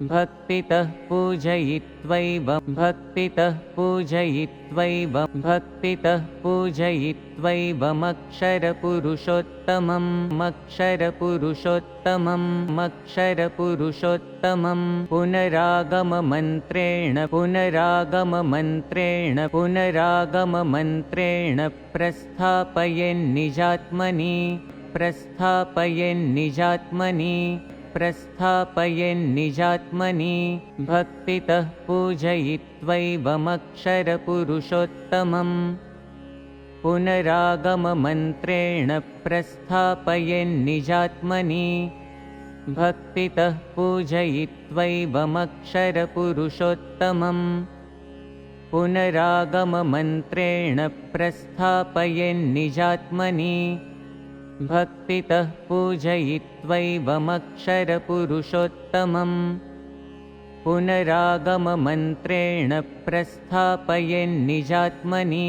भक्तितः पूजयित्वैव भक्तितः पूजयित्वैव भक्तितः पूजयित्वैवमक्षरपुरुषोत्तमम् पुनरागममन्त्रेण प्रस्थापयन्निजात्मनि भक्तितः पूजयित्वैवमक्षरपुरुषोत्तमम् पुनरागममन्त्रेण प्रस्थापयन्निजात्मनि भक्तितः पूजयित्वैवमक्षरपुरुषोत्तमम् पुनरागममन्त्रेण प्रस्थापयन्निजात्मनि भक्तितः पूजयित्वैवमक्षरपुरुषोत्तमम् पुनरागममन्त्रेण प्रस्थापयन्निजात्मनि